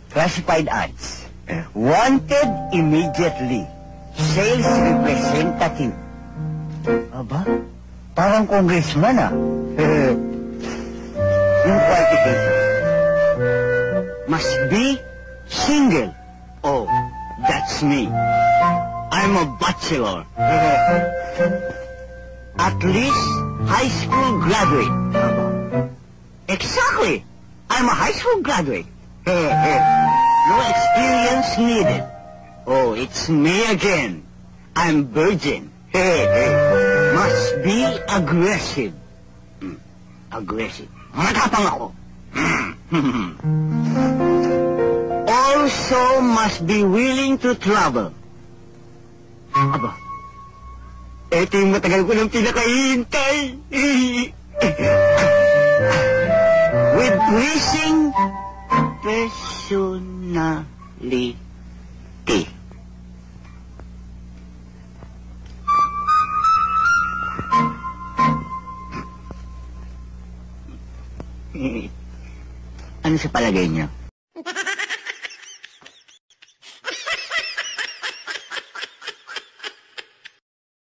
Classified ads. Wanted immediately. Sales representative. Aba, parang congressman ah. Yung qualification. Must be single. Oh, that's me. I'm a bachelor. At least high school graduate. Exactly. I'm a high school graduate. No experience needed. Oh, it's me again. I'm virgin. Must be aggressive. Aggressive. Matapang ako. Also must be willing to travel. Aba, eto yung matagal ko ng pinakahihintay. With pleasing personality. Ano sa palagay niyo?